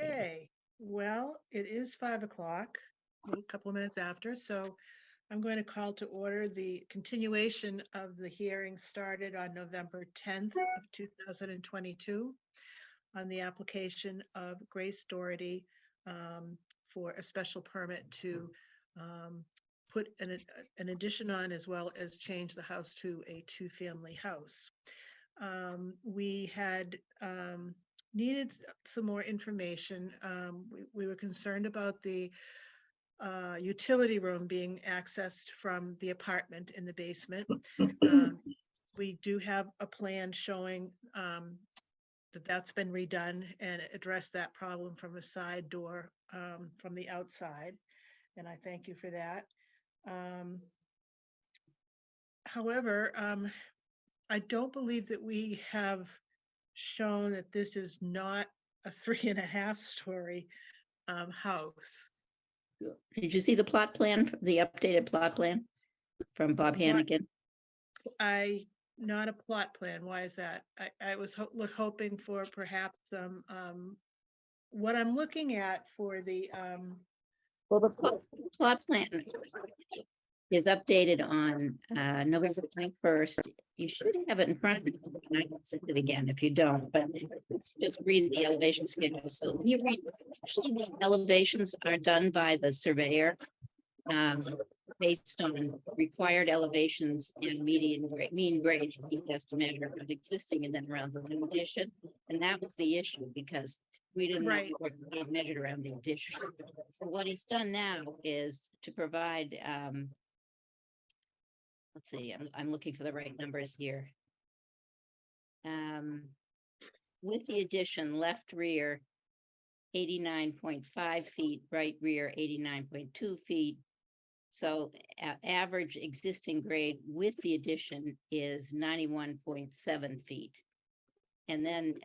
Okay, well, it is 5 o'clock, a couple of minutes after, so I'm going to call to order the continuation of the hearing started on November 10th of 2022 on the application of Grace Doherty for a special permit to put an addition on as well as change the house to a two-family house. We had needed some more information. We were concerned about the utility room being accessed from the apartment in the basement. We do have a plan showing that that's been redone and addressed that problem from a side door from the outside. And I thank you for that. However, I don't believe that we have shown that this is not a 3.5 story house. Did you see the plot plan, the updated plot plan from Bob Hannigan? Not a plot plan. Why is that? I was hoping for perhaps some, what I'm looking at for the, Well, the plot plan is updated on November 21st. You should have it in front of you, and I can send it again if you don't, but just read the elevation schedule. So you read, actually the elevations are done by the surveyor based on required elevations and mean grade he has to measure of existing and then around the new addition. And that was the issue because we didn't know what he measured around the addition. So what he's done now is to provide let's see, I'm looking for the right numbers here. With the addition, left rear 89.5 feet, right rear 89.2 feet. So average existing grade with the addition is 91.7 feet. And then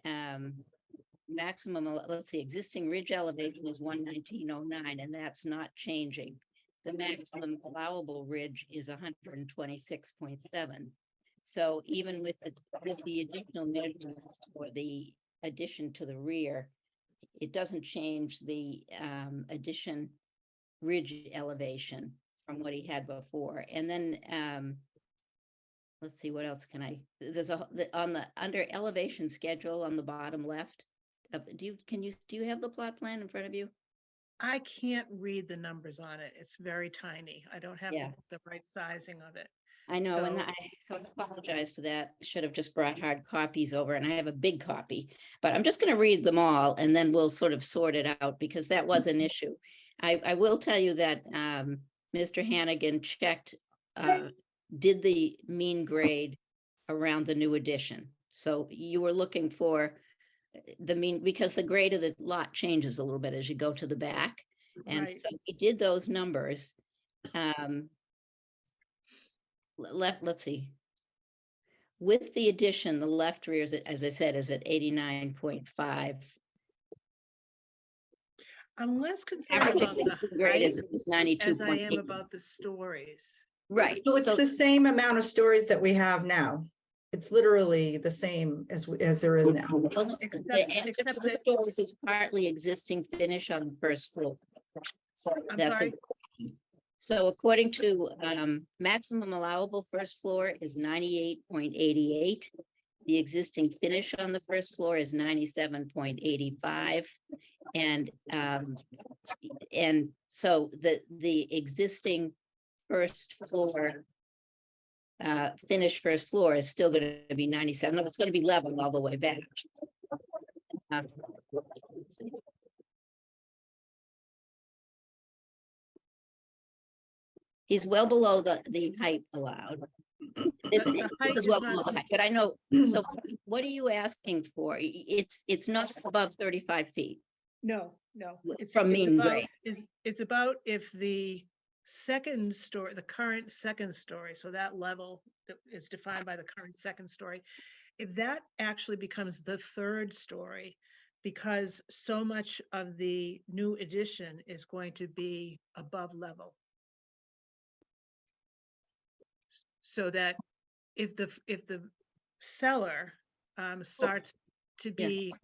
maximum, let's see, existing ridge elevation is 119.09, and that's not changing. The maximum allowable ridge is 126.7. So even with the additional measurements for the addition to the rear, it doesn't change the addition ridge elevation from what he had before. And then let's see, what else can I, there's on the under elevation schedule on the bottom left. Do you have the plot plan in front of you? I can't read the numbers on it. It's very tiny. I don't have the right sizing of it. I know, so I apologize for that. Should have just brought hard copies over, and I have a big copy, but I'm just going to read them all, and then we'll sort of sort it out because that was an issue. I will tell you that Mr. Hannigan checked, did the mean grade around the new addition. So you were looking for the mean, because the grade of the lot changes a little bit as you go to the back. And so he did those numbers. Let's see. With the addition, the left rear, is, as I said, is at 89.5. I'm less concerned about the grade is 92 as I am about the stories. Right. So it's the same amount of stories that we have now. It's literally the same as there is now. Except the stories is partly existing finish on the first floor. So so according to maximum allowable first floor is 98.88. The existing finish on the first floor is 97.85. And so the existing first floor finished first floor is still going to be 97. No, it's going to be level all the way back. He's well below the height allowed. This is well below the height, but I know. So what are you asking for? It's not above 35 feet. No. It's from mean grade. It's about if the second story, the current second story, so that level that is defined by the current second story, if that actually becomes the third story, because so much of the new addition is going to be above level. So that if the seller starts to be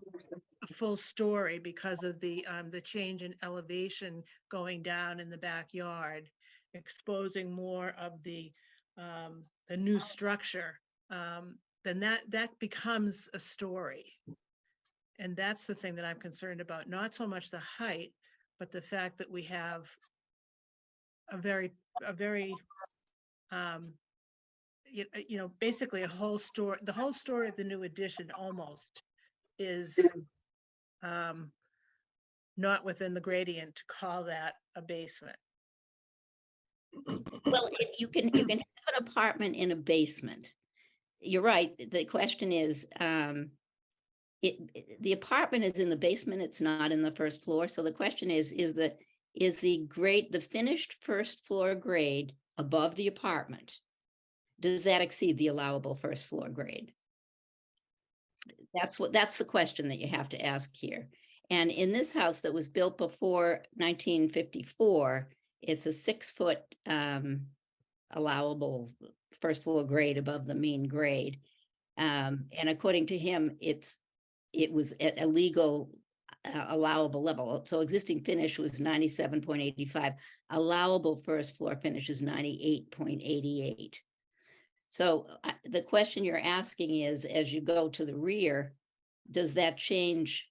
a full story because of the change in elevation going down in the backyard, exposing more of the new structure, then that becomes a story. And that's the thing that I'm concerned about, not so much the height, but the fact that we have a very, basically a whole story, the whole story of the new addition almost is not within the gradient to call that a basement. Well, you can have an apartment in a basement. You're right. The question is, the apartment is in the basement. It's not in the first floor. So the question is the finished first floor grade above the apartment? Does that exceed the allowable first floor grade? That's the question that you have to ask here. And in this house that was built before 1954, it's a 6-foot allowable first floor grade above the mean grade. And according to him, it was at a legal allowable level. So existing finish was 97.85. Allowable first floor finish is 98.88. So the question you're asking is, as you go to the rear, does that change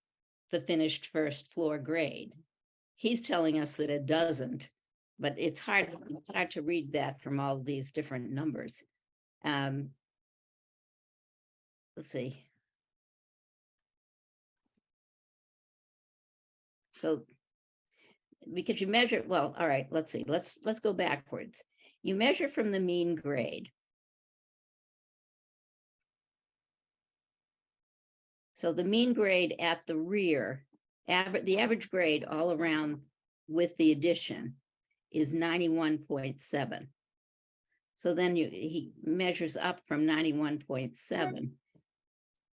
the finished first floor grade? He's telling us that it doesn't, but it's hard to read that from all of these different numbers. Let's see. So because you measure, well, all right, let's see, let's go backwards. You measure from the mean grade. So the mean grade at the rear, the average grade all around with the addition is 91.7. So then he measures up from 91.7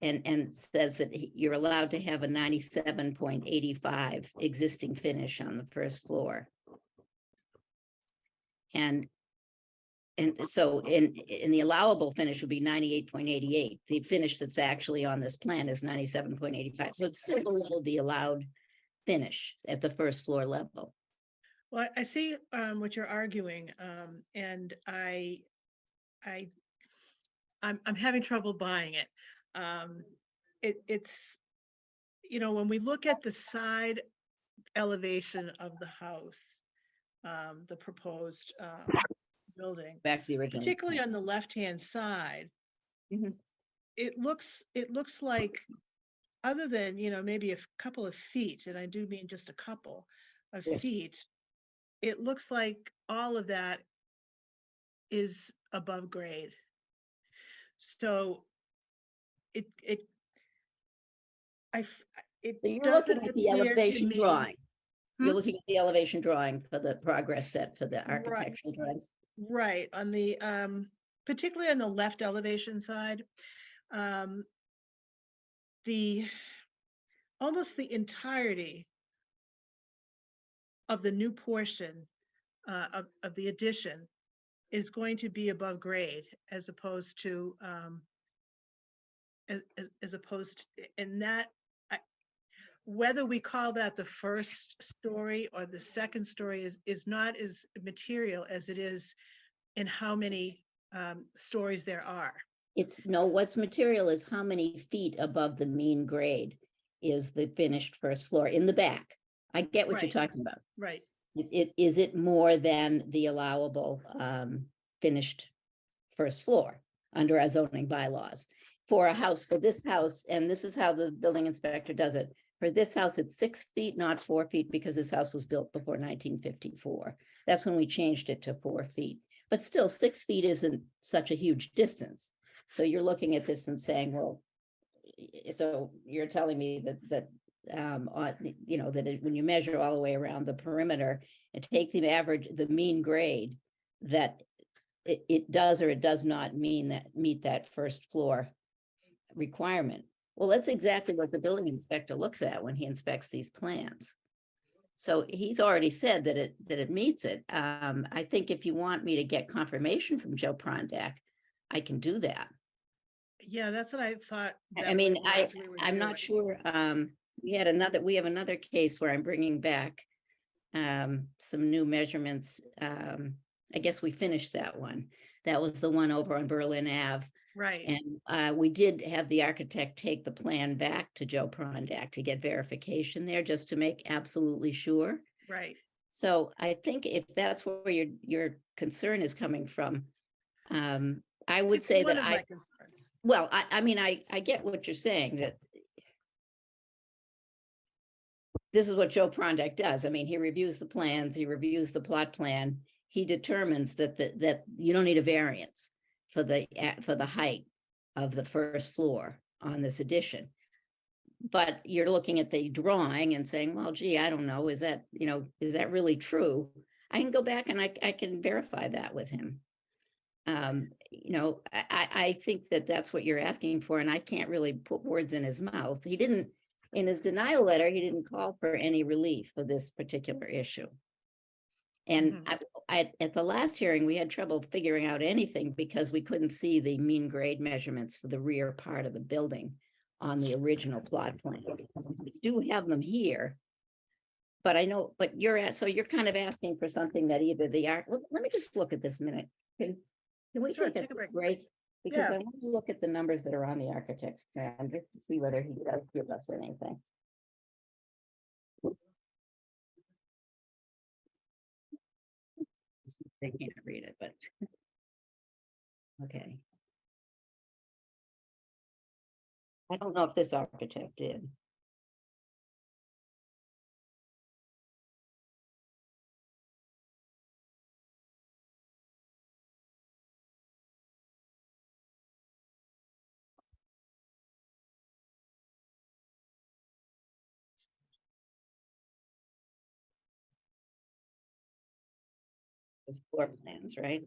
and says that you're allowed to have a 97.85 existing finish on the first floor. And so in the allowable finish would be 98.88. The finish that's actually on this plan is 97.85. So it's still below the allowed finish at the first floor level. Well, I see what you're arguing, and I'm having trouble buying it. It's when we look at the side elevation of the house, the proposed building, Back to the original. particularly on the left-hand side, Mhm. it looks like, other than maybe a couple of feet, and I do mean just a couple of Yeah. feet, it looks like all of that is above grade. So it So you're doesn't looking at the appear to elevation me. drawing. You're Hmm? looking at the elevation drawing for the progress set for the Right. architectural drawings. Right, on the particularly on the left elevation side, the almost the entirety of the new portion of the addition is going to be above grade, as opposed to and that, whether we call that the first story or the second story is not as material as it is in how many stories there are. What's material is how many feet above the mean grade is the finished first floor in the back. I get what you're Right. talking about. Right. Is it more than the allowable finished first floor under our zoning bylaws? For this house, and this is how the building inspector does it. For this house, it's 6 feet, not 4 feet, because this house was built before 1954. That's when we changed it to 4 feet. But still, 6 feet isn't such a huge distance. So you're looking at this and saying, well, so you're telling me that when you measure all the way around the perimeter and take the average, the mean grade, that it does or it does not meet that first floor requirement. Well, that's exactly what the building inspector looks at when he inspects these plans. So he's already said that it meets it. I think if you want me to get confirmation from Joe Prondak, I can do that. Yeah, that's what I thought. I mean, we were I'm not doing. sure. we have another case where I'm bringing back some new measurements. I guess we finished that one. That was the one over on Berlin Ave. Right. And we did have the architect take the plan back to Joe Prondak to get verification there, just to make absolutely sure. Right. So I think if that's where your concern is coming from, I would It's say one that of my concerns. well, I mean, I get what you're saying, that this is what Joe Prondak does. I mean, he reviews the plans, he reviews the plot plan. He determines that you don't need a variance for the height of the first floor on this addition. But you're looking at the drawing and saying, well, gee, I don't know, is that really true? I can go back and I can verify that with him. I think that that's what you're asking for, and I can't really put words in his mouth. He didn't, in his denial letter, he didn't call for any relief for this particular issue. And at the last hearing, we had trouble figuring out anything because we couldn't see the mean grade measurements for the rear part of the building on the original plot plan. We do have them here. But I know, but you're kind of asking for something that either let me just look at this a minute. Can we Sure, take a take a break. break? Because Yeah. I want to look at the numbers that are on the architect's plan, just to see whether he does give us anything. They can't read it, but. Okay. I don't know if this architect did. Those floor plans, right?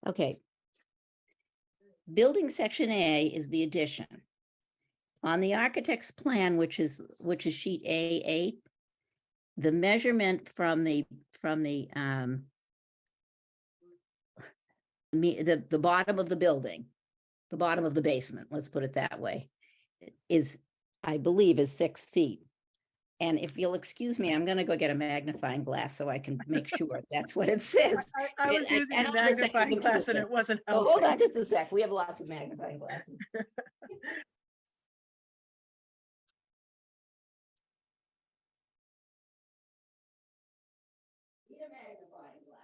Okay. Building section A is the addition. On the architect's plan, which is sheet A8, the measurement from the bottom of the building, the bottom of the basement, let's put it that way, is, I believe, is 6 feet. And if you'll excuse me, I'm going to go get a magnifying glass so I can make sure that's what it says. I was using a don't have a second magnifying glass and computer. it wasn't So hold helping. on just a sec. We have lots of magnifying glasses. Need a magnifying glass.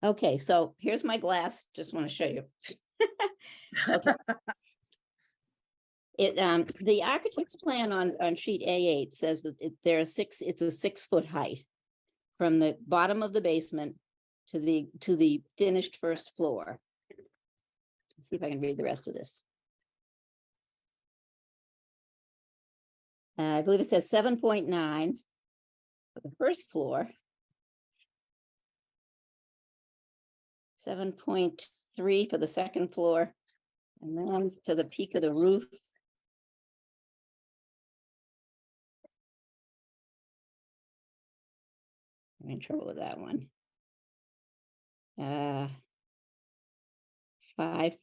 Okay, so here's my glass. Just want to show you. Okay. The architect's plan on sheet A8 says that it's a 6 foot height from the bottom of the basement to the finished first floor. Let's see if I can read the rest of this. I believe it says 7.9 for the first floor. 7.3 for the second floor, and then to the peak of the roof. I'm in trouble with that one. 5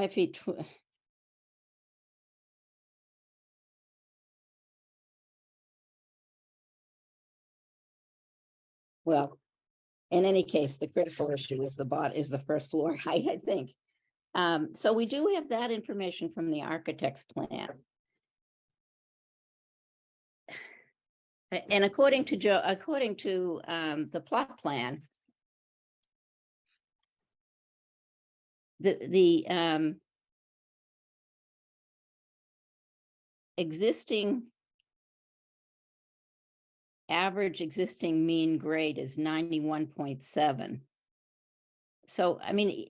feet. Well, in any case, the critical issue is the first floor height, I think. So we do have that information from the architect's plan. And according to Joe, according to the plot plan, the existing average existing mean grade is 91.7. So, I mean,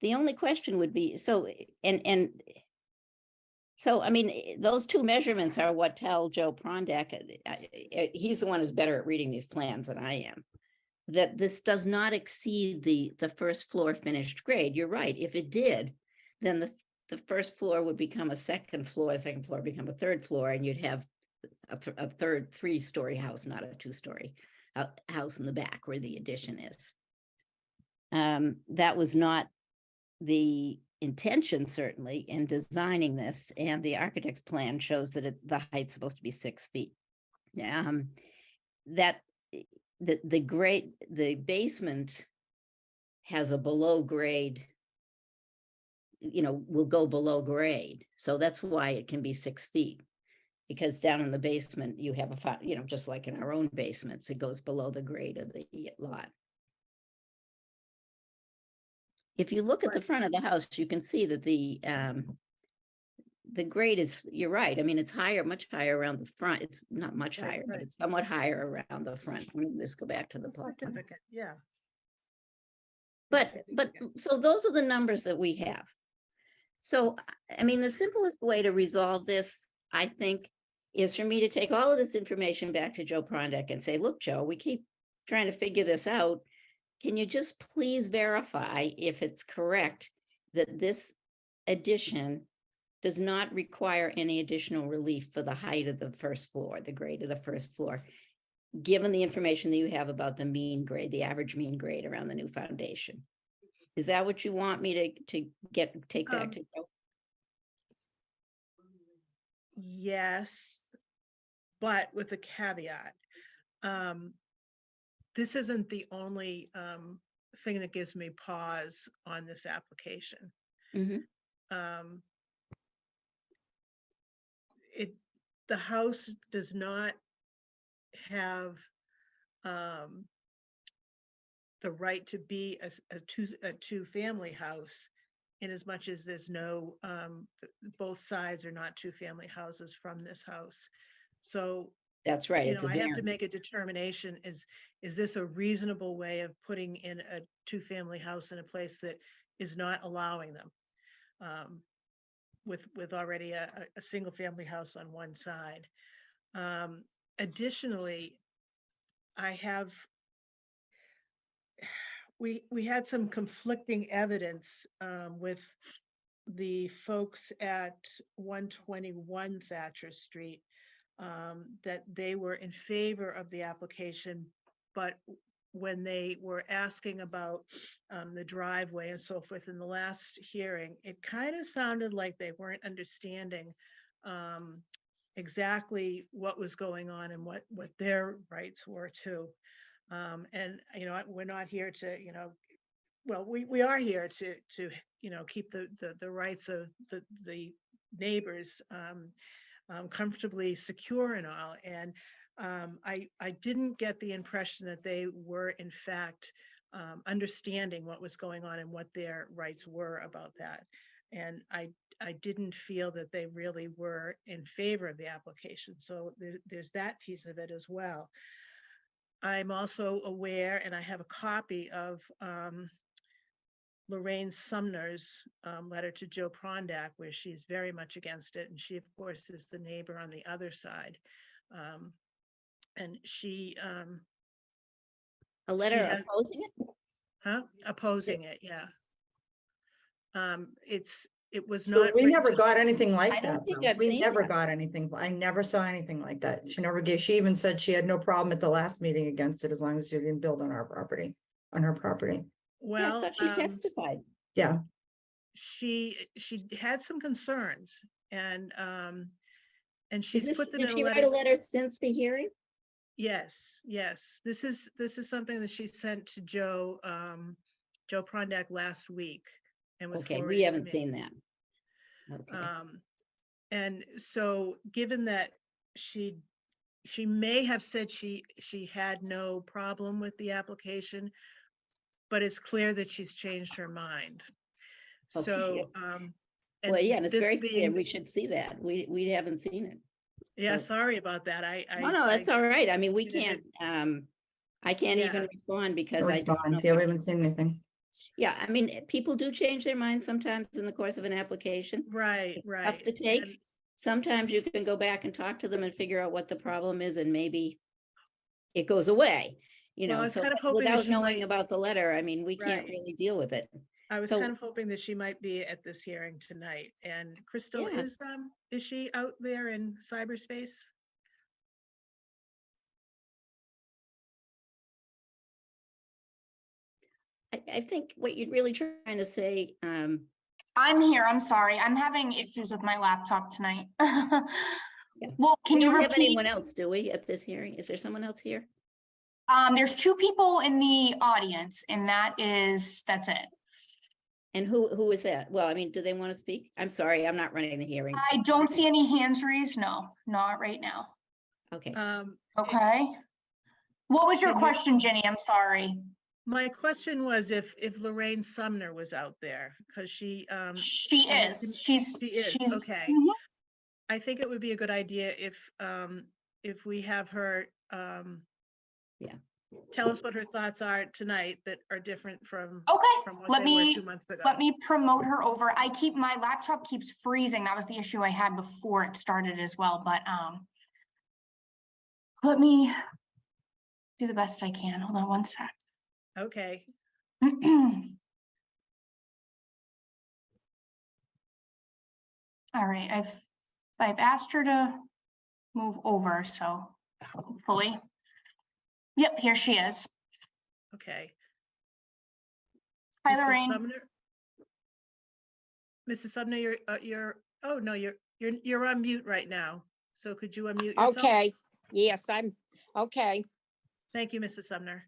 the only question would be, so, so, I mean, those two measurements are what tell Joe Prondak, he's the one who's better at reading these plans than I am, that this does not exceed the first floor finished grade. You're right. If it did, then the first floor would become a second floor become a third floor, and you'd have a third 3-story house, not a 2-story house in the back where the addition is. That was not the intention, certainly, in designing this, and the architect's plan shows that the height's supposed to be 6 feet. That the basement has a below grade, will go below grade, so that's why it can be 6 feet. Because down in the basement, you have just like in our own basements, it goes below the grade of the lot. If you look at the front of the house, you can see that the grade is, you're right. I mean, it's higher, much higher around the front. It's not much higher, but it's somewhat higher around the front. Let me just go back to the plot plan. Significant, yeah. But so those are the numbers that we have. So, I mean, the simplest way to resolve this, I think, is for me to take all of this information back to Joe Prondak and say, look, Joe, we keep trying to figure this out. Can you just please verify if it's correct that this addition does not require any additional relief for the height of the first floor, the grade of the first floor, given the information that you have about the mean grade, the average mean grade around the new foundation? Is that what you want me to take back to Joe? Yes, but with a caveat. This isn't the only thing that gives me pause on this application. Mhm. The house does not have the right to be a two-family house, in as much as there's no both sides are not two-family houses from this house. So That's right. It's a I have to variance. make a determination, is this a reasonable way of putting in a two-family house in a place that is not allowing them? With already a single-family house on one side. Additionally, we had some conflicting evidence with the folks at 121 Thatcher Street, that they were in favor of the application, but when they were asking about the driveway and so forth in the last hearing, it kind of sounded like they weren't understanding exactly what was going on and what their rights were too. And we're not here to, well, we are here to keep the rights of the neighbors comfortably secure and all. And I didn't get the impression that they were in fact understanding what was going on and what their rights were about that. And I didn't feel that they really were in favor of the application. So there's that piece of it as well. I'm also aware, and I have a copy of Lorraine Sumner's letter to Joe Prondak, where she's very much against it. And she, of course, is the neighbor on the other side. And she A letter has- opposing it? opposing it, yeah. It was So not we written never to- got anything like I don't that. think though. I've We seen never that. got anything. I never saw anything like that. She never gave, she even said she had no problem at the last meeting against it as long as you didn't build on our property, on her property. Yeah, I Well, thought she testified. Yeah. she had some concerns, and Is she's this, put them did in a she write letter. a letter since the hearing? Yes, yes. This is something that she sent to Joe Prondak last week and was Okay, we forwarded to haven't me. seen that. Okay. And so given that she she may have said she had no problem with the application, but it's clear that she's changed her mind. Okay. So, Well, yeah, and it's this very clear. being, We should see that. We haven't seen it. yeah, So- sorry about that. No, that's all right. I mean, we you know, can't, I can't Yeah. even respond because I don't know. Respond. Yeah, we haven't seen anything. Yeah, I mean, people do change their minds sometimes in the course of an application. Right, Tough right. to take. And- Sometimes you can go back and talk to them and figure out what the problem is and maybe it goes away, you Well, I know, was so kind of hoping that without she knowing might, about the letter, I mean, we can't Right. really deal with it. I was So- kind of hoping that she might be at this hearing tonight. And Crystal, Yeah. is she out there in cyberspace? I think what you're really trying to say, I'm here. I'm sorry. I'm having issues with my laptop tonight. Yeah. Well, can we you don't have repeat? anyone else, do we, at this hearing? Is there someone else here? There's two people in the audience and that's it. And who is that? Well, I mean, do they want to speak? I'm sorry, I'm not running the hearing. I don't see any hands raised. No, not right now. Okay, Okay. What was your Can you- question, Jenny? I'm sorry. My question was if Lorraine Sumner was out there, because she, She and is. it's- She's. she is, she's- okay. Mhm. I think it would be a good idea if we have her, Yeah. tell us what her thoughts are tonight that are different from Okay, what let they were me, 2 months ago. let me promote her over. My laptop keeps freezing. That was the issue I had before it started as well, but, let me do the best I can. Hold on one sec. Okay, All right, I've asked her to move over, so hopefully. Yep, here she is. okay. Hi, Mrs. Lorraine. Sumner? Mrs. Sumner, oh, no, you're on mute right now. So could you unmute yourself? Okay, yes, I'm, okay. Thank you, Mrs. Sumner.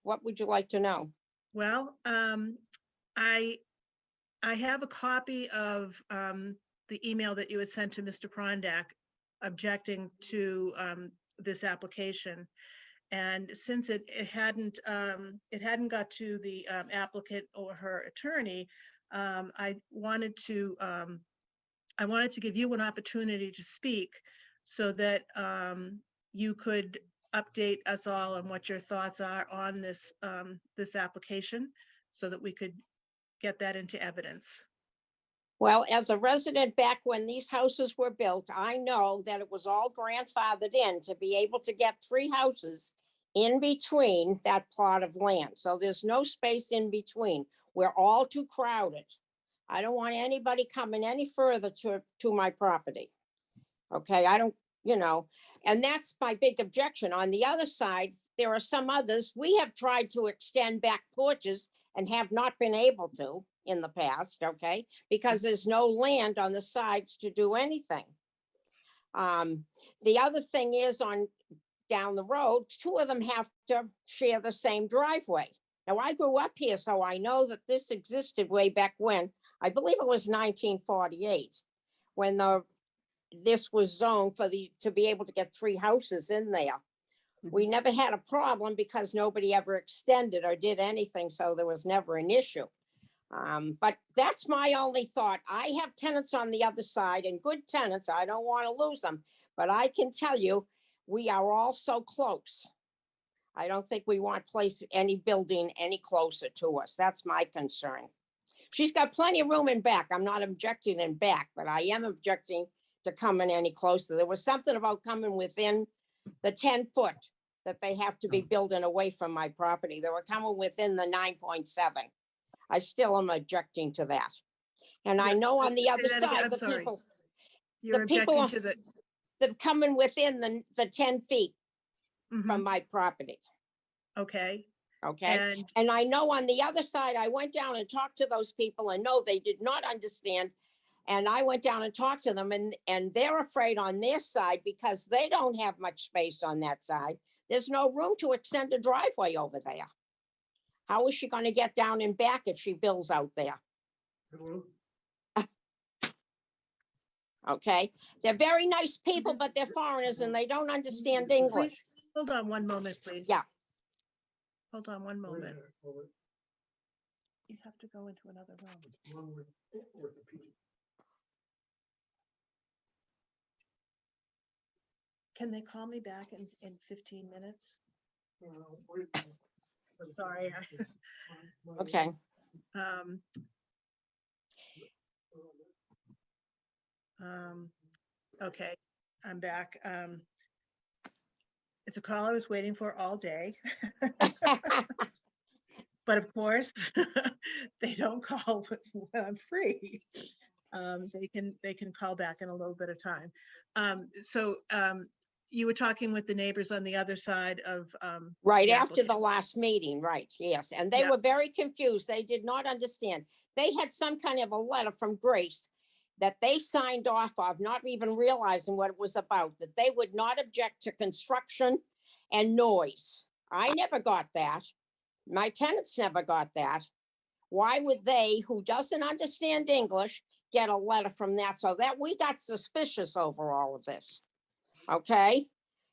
What would you like to know? Well, I have a copy of the email that you had sent to Mr. Prondak objecting to this application. And since it hadn't got to the applicant or her attorney, I wanted to give you an opportunity to speak so that you could update us all on what your thoughts are on this application so that we could get that into evidence. Well, as a resident back when these houses were built, I know that it was all grandfathered in to be able to get 3 houses in between that plot of land. So there's no space in between. We're all too crowded. I don't want anybody coming any further to my property. Okay, I don't, and that's my big objection. On the other side, there are some others. We have tried to extend back porches and have not been able to in the past, okay? Because there's no land on the sides to do anything. The other thing is down the road, 2 of them have to share the same driveway. Now, I grew up here, so I know that this existed way back when. I believe it was 1948, when this was zoned to be able to get 3 houses in there. We never had a problem because nobody ever extended or did anything, so there was never an issue. But that's my only thought. I have tenants on the other side and good tenants. I don't want to lose them, but I can tell you, we are all so close. I don't think we want to place any building any closer to us. That's my concern. She's got plenty of room in back. I'm not objecting in back, but I am objecting to coming any closer. There was something about coming within the 10 foot that they have to be building away from my property. They were coming within the 9.7. I still am objecting to that. And I know on the Say other that again. side, I'm the sorry. people, You're people objecting to the, they're coming within the 10 feet Mhm, from my property, okay, okay? And I know on the other side, I went down and talked to those people and no, they did not understand. And I went down and talked to them and they're afraid on their side because they don't have much space on that side. There's no room to extend a driveway over there. How is she going to get down and back if she builds out there? Okay? They're very nice people, but they're foreigners and they don't understand English. Please, hold on one moment, please. Yeah. Hold on one moment. You have to go into another room. Can they call me back in 15 minutes? Sorry. Okay. Um, okay, I'm back. It's a call I was waiting for all day. But of course, they don't call when I'm free. They can call back in a little bit of time. You were talking with the neighbors on the other side of. Right the after the applicant. last meeting, right, yes, and they Yeah. were very confused, they did not understand. They had some kind of a letter from Grace that they signed off of, not even realizing what it was about, that they would not object to construction and noise. I never got that. My tenants never got that. Why would they, who doesn't understand English, get a letter from that? So that we got suspicious over all of this. Okay?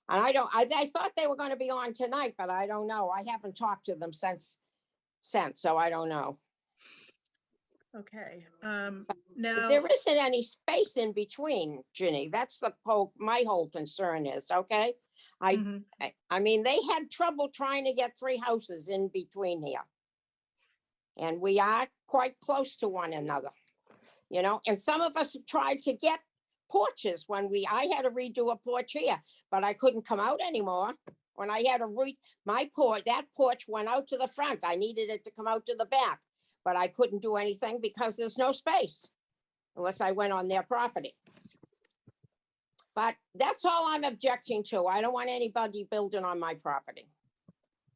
And I thought they were going to be on tonight, but I don't know. I haven't talked to them since, so I don't know. Okay, now, There isn't any space in between, Ginny. That's my whole concern is, okay? mhm, I mean, they had trouble trying to get 3 houses in between here. And we are quite close to one another, you know, and some of us have tried to get porches when I had to redo a porch here, but I couldn't come out anymore. When I had to my porch, that porch went out to the front. I needed it to come out to the back, but I couldn't do anything because there's no space unless I went on their property. But that's all I'm objecting to. I don't want anybody building on my property.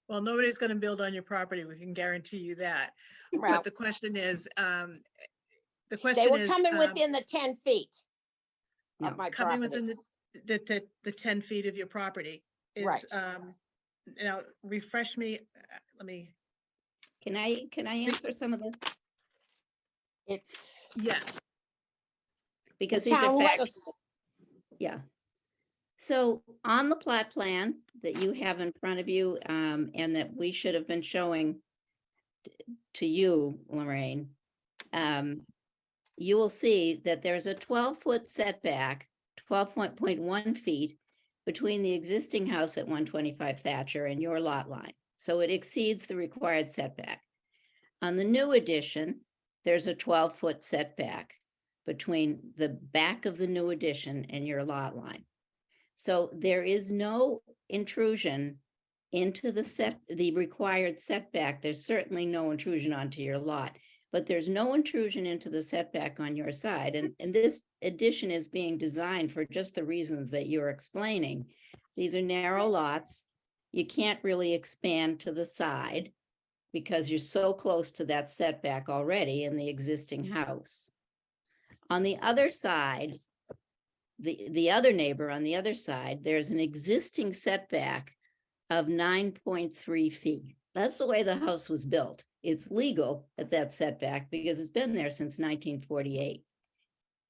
well, nobody's gonna build on your property, we can guarantee you that. Well, But the question is, they were coming within the 10 feet No. of my coming property. within the 10 feet of your property is, Right. now refresh me, let me, Can I answer some of this? It's yes, the Because these are town let facts. us, Yeah. So on the plot plan that you have in front of you, and that we should have been showing to you, Lorraine, you will see that there's a 12-foot setback, 12.1 feet between the existing house at 125 Thatcher and your lot line. So it exceeds the required setback. On the new addition, there's a 12-foot setback between the back of the new addition and your lot line. So there is no intrusion into the required setback. There's certainly no intrusion onto your lot, but there's no intrusion into the setback on your side. And this addition is being designed for just the reasons that you're explaining. These are narrow lots. You can't really expand to the side because you're so close to that setback already in the existing house. On the other side, the other neighbor on the other side, there's an existing setback of 9.3 feet. That's the way the house was built. It's legal at that setback because it's been there since 1948.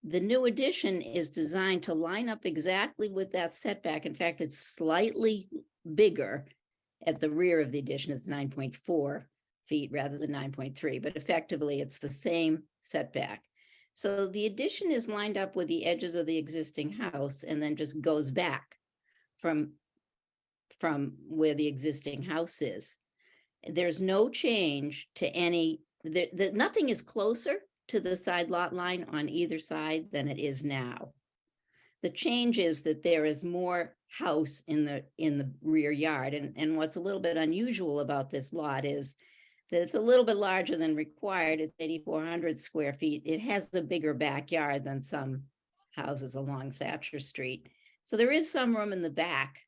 The new addition is designed to line up exactly with that setback. In fact, it's slightly bigger at the rear of the addition. It's 9.4 feet rather than 9.3, but effectively it's the same setback. So the addition is lined up with the edges of the existing house and then just goes back from where the existing house is. There's no change to any, nothing is closer to the side lot line on either side than it is now. The change is that there is more house in the rear yard. And what's a little bit unusual about this lot is that it's a little bit larger than required. It's 8,400 square feet. It has a bigger backyard than some houses along Thatcher Street. So there is some room in the back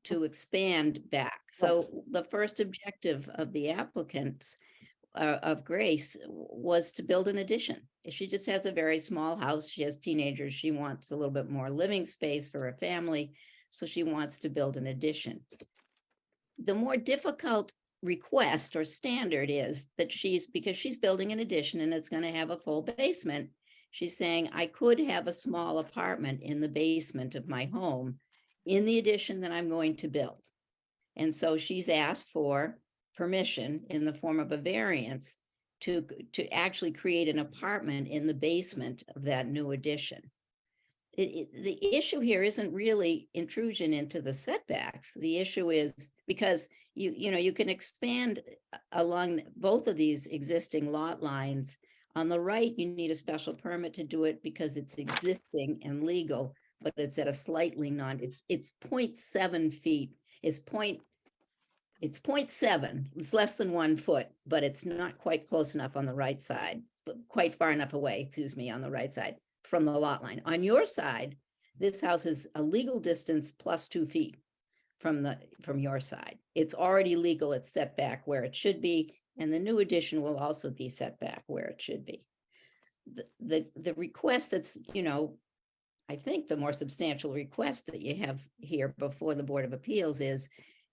to expand back. So the first objective of the applicants of Grace was to build an addition. If she just has a very small house, she has teenagers, she wants a little bit more living space for her family. So she wants to build an addition. The more difficult request or standard is that because she's building an addition and it's going to have a full basement, She's saying I could have a small apartment in the basement of my home in the addition that I'm going to build. And so she's asked for permission in the form of a variance to actually create an apartment in the basement of that new addition. The issue here isn't really intrusion into the setbacks. The issue is because you can expand along both of these existing lot lines. On the right, you need a special permit to do it because it's existing and legal, but it's at a slightly it's 0.7 feet. It's 0.7. It's less than 1 foot, but it's not quite close enough on the right side, but quite far enough away, excuse me, on the right side from the lot line. On your side, this house is a legal distance plus 2 feet from your side. It's already legal, it's set back where it should be, and the new addition will also be set back where it should be. The request that's, I think the more substantial request that you have here before the Board of Appeals is,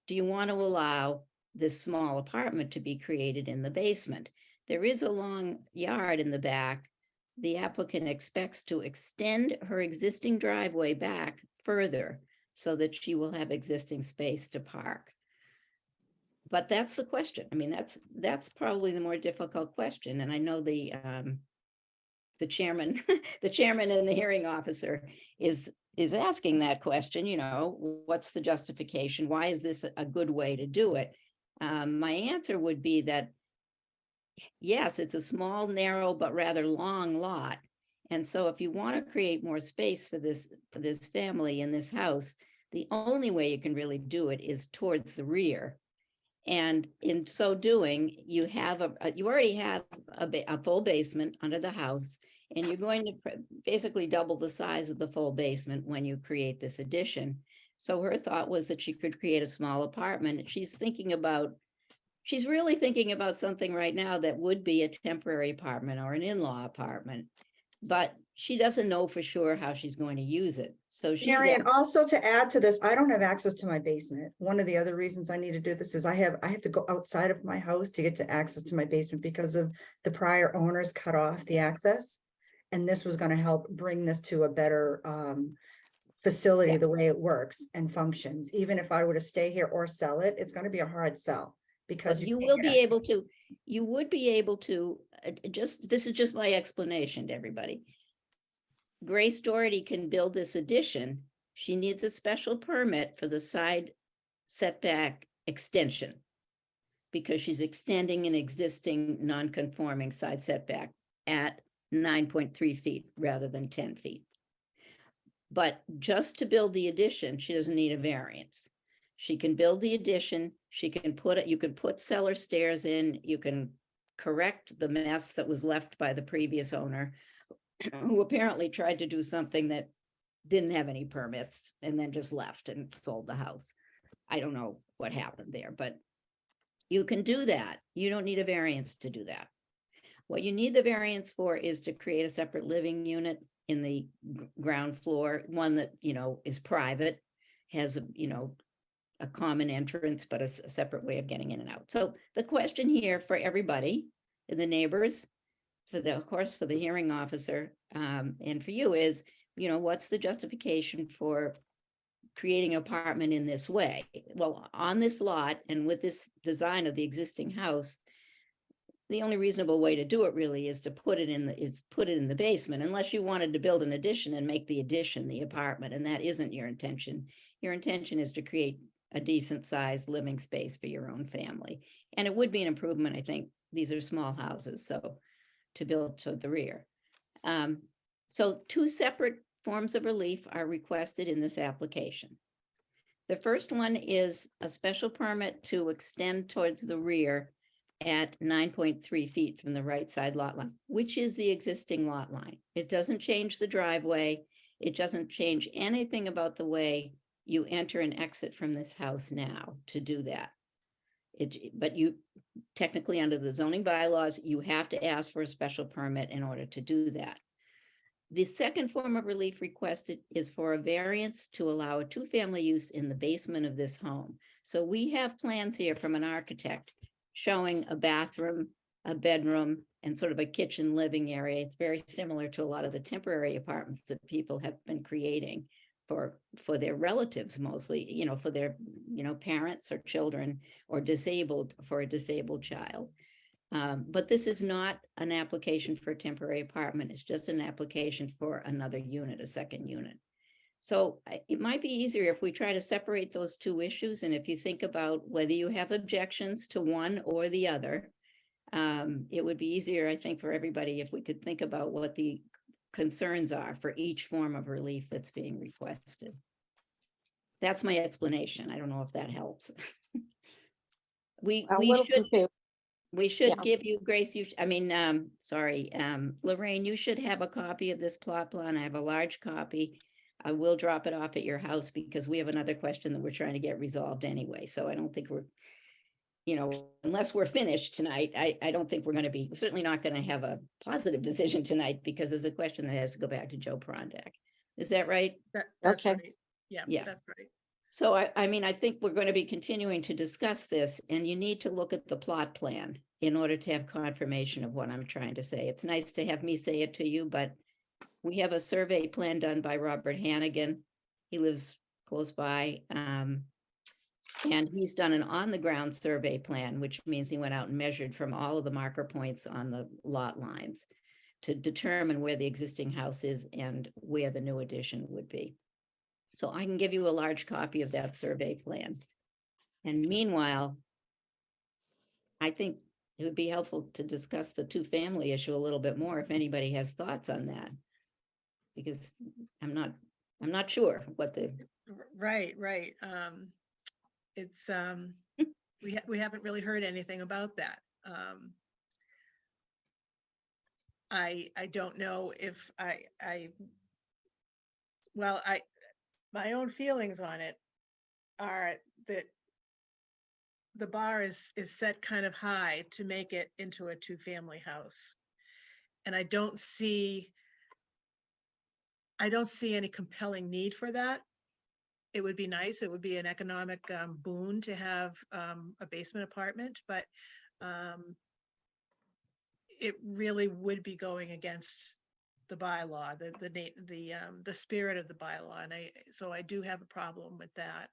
do you want to allow this small apartment to be created in the basement? There is a long yard in the back. The applicant expects to extend her existing driveway back further so that she will have existing space to park. But that's the question. I mean, that's probably the more difficult question. And I know the chairman, the chairman and the hearing officer is asking that question, what's the justification? Why is this a good way to do it? My answer would be that, yes, it's a small, narrow, but rather long lot. And so if you want to create more space for this family in this house, the only way you can really do it is towards the rear. And in so doing, you already have a full basement under the house, and you're going to basically double the size of the full basement when you create this addition. So her thought was that she could create a small apartment. She's really thinking about something right now that would be a temporary apartment or an in-law apartment, but she doesn't know for sure how she's going to use it. So she's Marion, also to add to this, I don't have access to my basement. One of the other reasons I need to do this is I have to go outside of my house to get to access to my basement because of the prior owners cut off the access. And this was going to help bring this to a better facility, Yeah. the way it works and functions. Even if I were to stay here or sell it, it's going to be a hard sell because you can't will get be access. able to, you would be able to, this is just my explanation to everybody. Grace Doherty can build this addition. She needs a special permit for the side setback extension because she's extending an existing non-conforming side setback at 9.3 feet rather than 10 feet. But just to build the addition, she doesn't need a variance. She can build the addition. You can put cellar stairs in. You can correct the mess that was left by the previous owner, who apparently tried to do something that didn't have any permits and then just left and sold the house. I don't know what happened there, but you can do that. You don't need a variance to do that. What you need the variance for is to create a separate living unit in the ground floor, one that, is private, has a common entrance, but a separate way of getting in and out. So the question here for everybody, the neighbors, of course, for the hearing officer, and for you is, what's the justification for creating an apartment in this way? Well, on this lot and with this design of the existing house, the only reasonable way to do it really is to put it in the basement, unless you wanted to build an addition and make the addition the apartment, and that isn't your intention. Your intention is to create a decent sized living space for your own family. And it would be an improvement, I think. These are small houses, so to build to the rear. So 2 separate forms of relief are requested in this application. The first one is a special permit to extend towards the rear at 9.3 feet from the right side lot line, which is the existing lot line. It doesn't change the driveway. It doesn't change anything about the way you enter and exit from this house now to do that. But you technically, under the zoning bylaws, you have to ask for a special permit in order to do that. The second form of relief requested is for a variance to allow a 2-family use in the basement of this home. So we have plans here from an architect showing a bathroom, a bedroom, and sort of a kitchen living area. It's very similar to a lot of the temporary apartments that people have been creating for their relatives, mostly, for their, parents or children, or disabled, for a disabled child. But this is not an application for a temporary apartment. It's just an application for another unit, a second unit. So it might be easier if we try to separate those two issues. And if you think about whether you have objections to one or the other, it would be easier, I think, for everybody if we could think about what the concerns are for each form of relief that's being requested. That's my explanation. I don't know if that helps. We A little should confused. we should Yeah. give you, Grace, Lorraine, you should have a copy of this plot plan. I have a large copy. I will drop it off at your house because we have another question that we're trying to get resolved anyway. So I don't think we're, unless we're finished tonight, I don't think we're certainly not going to have a positive decision tonight because there's a question that has to go back to Joe Prondak. Is that right? That's Okay. right. Yeah, Yeah. that's right. So I think we're going to be continuing to discuss this, and you need to look at the plot plan in order to have confirmation of what I'm trying to say. It's nice to have me say it to you, but we have a survey plan done by Robert Hannigan. He lives close by. And he's done an on-the-ground survey plan, which means he went out and measured from all of the marker points on the lot lines to determine where the existing house is and where the new addition would be. So I can give you a large copy of that survey plan. And meanwhile, I think it would be helpful to discuss the two-family issue a little bit more if anybody has thoughts on that. Because I'm not sure what the, Right. It's, we haven't really heard anything about that. I don't know if my own feelings on it are that the bar is set kind of high to make it into a two-family house. And I don't see any compelling need for that. It would be nice. It would be an economic boon to have a basement apartment, but it really would be going against the bylaw, the spirit of the bylaw, and so I do have a problem with that.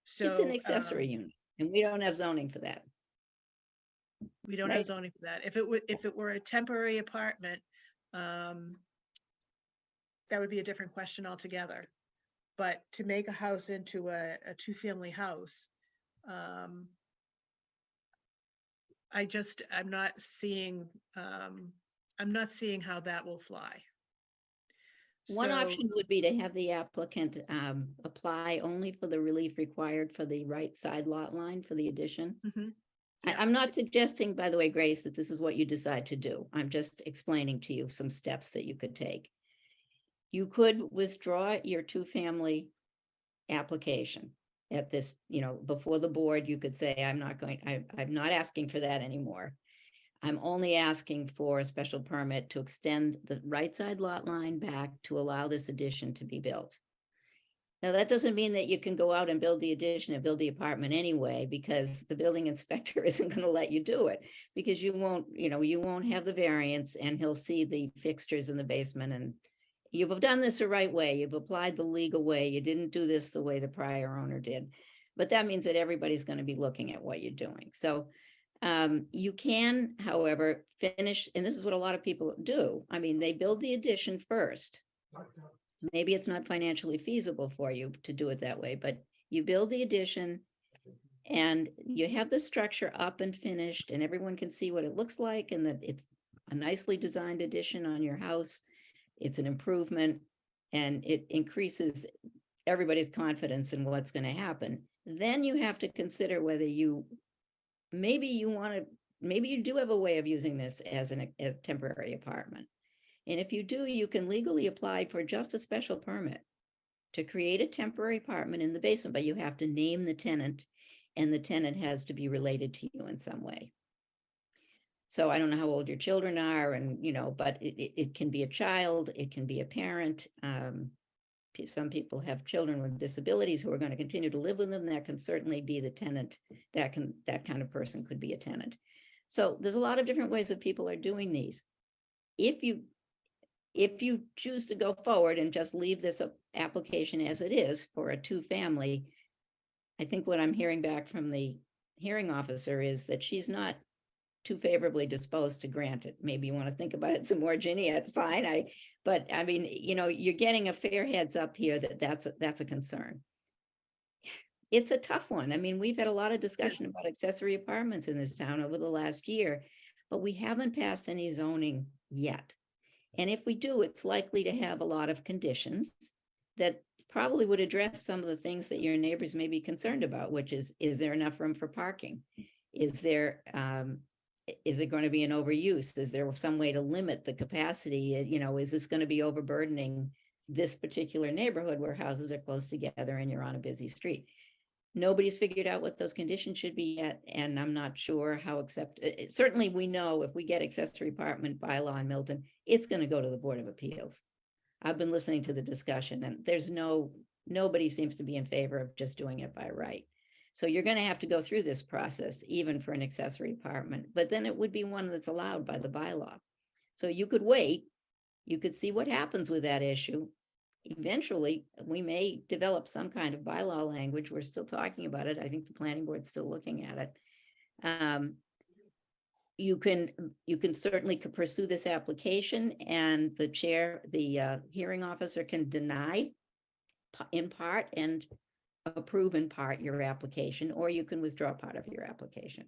it's an accessory unit, and we don't have zoning for that. We don't have right? zoning for that. If it were a temporary apartment, that would be a different question altogether. But to make a house into a two-family house, I'm not seeing how that will fly. One So, option would be to have the applicant apply only for the relief required for the right side lot line for the addition. mhm, yeah. I'm not suggesting, by the way, Grace, that this is what you decide to do. I'm just explaining to you some steps that you could take. You could withdraw your two-family application at this, before the board. You could say, I'm not asking for that anymore. I'm only asking for a special permit to extend the right side lot line back to allow this addition to be built. Now, that doesn't mean that you can go out and build the addition and build the apartment anyway, because the building inspector isn't going to let you do it, because you won't have the variance, and he'll see the fixtures in the basement, and you've done this the right way. You've applied the legal way. You didn't do this the way the prior owner did. But that means that everybody's going to be looking at what you're doing. So you can, however, finish, and this is what a lot of people do. I mean, they build the addition first. Maybe it's not financially feasible for you to do it that way, but you build the addition and you have the structure up and finished, and everyone can see what it looks like, and that it's a nicely designed addition on your house. It's an improvement, and it increases everybody's confidence in what's going to happen. Then you have to consider whether maybe you do have a way of using this as a temporary apartment. And if you do, you can legally apply for just a special permit to create a temporary apartment in the basement, but you have to name the tenant, and the tenant has to be related to you in some way. So I don't know how old your children are, and but it can be a child, it can be a parent. Some people have children with disabilities who are going to continue to live with them. That can certainly be the tenant. That kind of person could be a tenant. So there's a lot of different ways that people are doing these. If you choose to go forward and just leave this application as it is for a two-family, I think what I'm hearing back from the hearing officer is that she's not too favorably disposed to grant it. Maybe you want to think about it some more, Ginny, that's fine. But I mean, you're getting a fair heads up here that that's a concern. It's a tough one. I mean, we've had a lot of discussion about accessory apartments in this town over the last year, but we haven't passed any zoning yet. And if we do, it's likely to have a lot of conditions that probably would address some of the things that your neighbors may be concerned about, which is there enough room for parking? Is there going to be an overuse? Is there some way to limit the capacity? Is this going to be overburdening this particular neighborhood where houses are close together and you're on a busy street? Nobody's figured out what those conditions should be yet, and I'm not sure how certainly we know if we get accessory apartment bylaw in Milton, it's going to go to the Board of Appeals. I've been listening to the discussion, and nobody seems to be in favor of just doing it by right. So you're going to have to go through this process, even for an accessory apartment, but then it would be one that's allowed by the bylaw. So you could wait, you could see what happens with that issue. Eventually, we may develop some kind of bylaw language. We're still talking about it. I think the planning board's still looking at it. You can certainly pursue this application, and the hearing officer can deny in part and approve in part your application, or you can withdraw part of your application.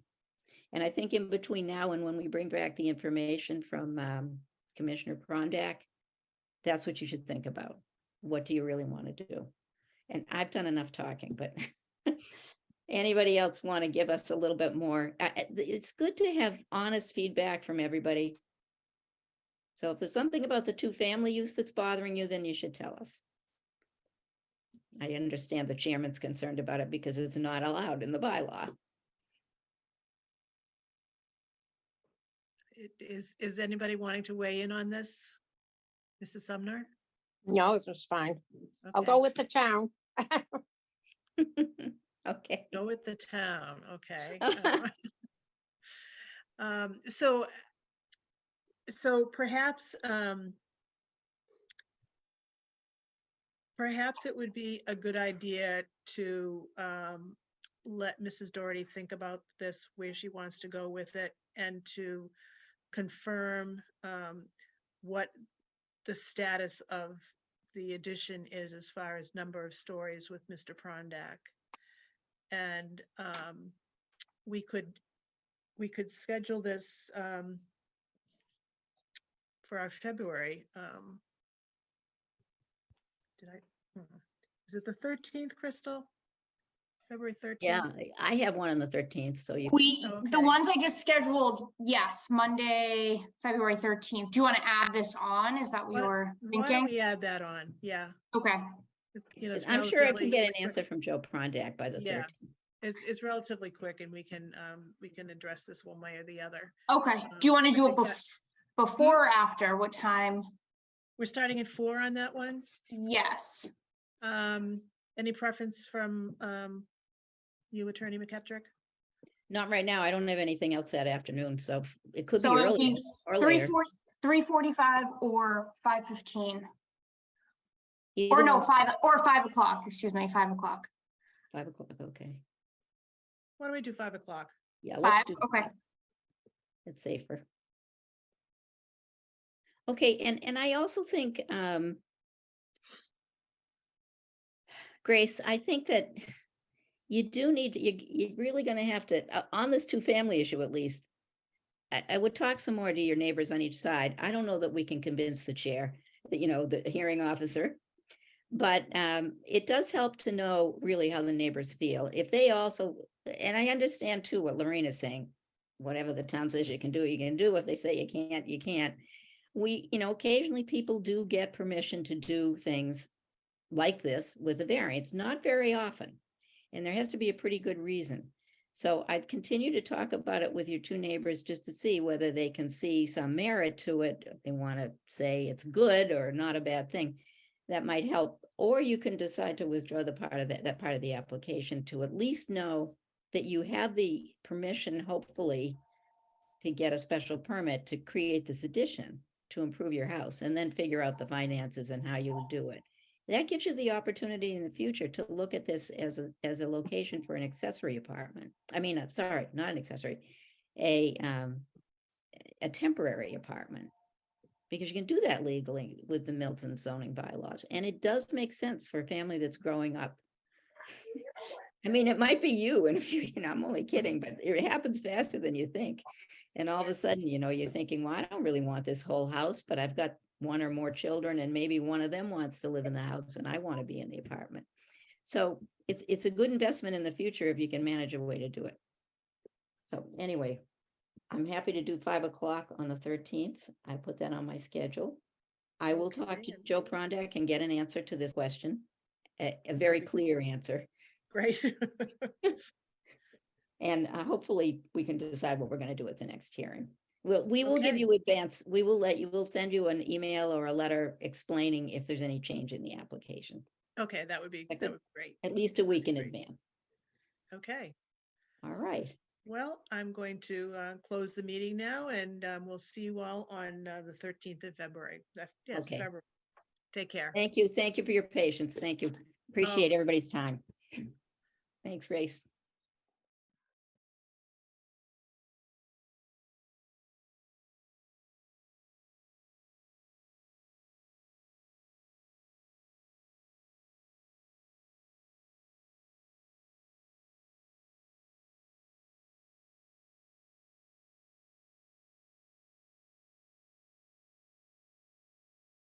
And I think in between now and when we bring back the information from Commissioner Prondak, that's what you should think about. What do you really want to do? And I've done enough talking, but anybody else want to give us a little bit more? It's good to have honest feedback from everybody. So if there's something about the two-family use that's bothering you, then you should tell us. I understand the chairman's concerned about it because it's not allowed in the bylaw. Is anybody wanting to weigh in on this? Mrs. Sumner? No, it was fine. I'll Okay. go with the town. Okay. Go with the town, okay. So perhaps it would be a good idea to let Mrs. Doherty think about this, where she wants to go with it, and to confirm what the status of the addition is as far as number of stories with Mr. Prondak. And we could schedule this for our February. Is it the 13th, Crystal? February 13th? Yeah, I have one on the 13th, so you. Okay. The ones I just scheduled, yes, Monday, February 13th. Do you want to add this on? Is that what you were Why don't thinking? we add that on? Yeah. Okay, It's I'm sure I can relatively get an quick. answer from Joe Prondak by the Yeah. 13th. It's relatively quick, and we can address this one way or the other. okay. Do you want to I do it think that- before or after? What time? We're starting at 4 on that one. Yes. Any preference from you, Attorney McKettrick? Not right now. I don't have anything else that afternoon, so it could be So it'll early be or later. 3:45 or 5:15, Either or no, one's 5 o'clock, excuse me, 5 o'clock. 5 o'clock, okay. Why don't we do 5 o'clock? Yeah, let's 5, do okay. that. It's safer. Okay, and I also think, Grace, I think that you do need to, you're really gonna have to, on this two-family issue at least, I would talk some more to your neighbors on each side. I don't know that we can convince the chair, that, the hearing officer. But it does help to know really how the neighbors feel. If they also, and I understand too what Lorraine is saying, whatever the town says you can do, you can do. If they say you can't, you can't. Occasionally people do get permission to do things like this with a variance, not very often. And there has to be a pretty good reason. So I'd continue to talk about it with your two neighbors just to see whether they can see some merit to it. If they want to say it's good or not a bad thing, that might help. Or you can decide to withdraw the part of that part of the application to at least know that you have the permission, hopefully, to get a special permit to create this addition to improve your house, and then figure out the finances and how you would do it. That gives you the opportunity in the future to look at this as a location for an accessory apartment. I mean, I'm sorry, not an accessory, a temporary apartment. Because you can do that legally with the Milton zoning bylaws, and it does make sense for a family that's growing up. I mean, it might be you in a few, I'm only kidding, but it happens faster than you think. And all of a sudden, you're thinking, well, I don't really want this whole house, but I've got one or more children, and maybe one of them wants to live in the house and I want to be in the apartment. So it's a good investment in the future if you can manage a way to do it. So anyway, I'm happy to do 5 o'clock on the 13th. I put that on my schedule. I will talk Okay, to and- Joe Prondak and get an answer to this question, a very clear answer. Great. And hopefully we can decide what we're going to do at the next hearing. We will give Okay. you advance, we'll send you an email or a letter explaining if there's any change in the application, Okay, that would be That great. at least a week in Great. advance. Okay, All right. well, I'm going to close the meeting now, and we'll see you all on the 13th of February. Yes, Okay. February. Take care. Thank you. Thank you for your patience. Thank you. Appreciate everybody's time. Thanks, Grace.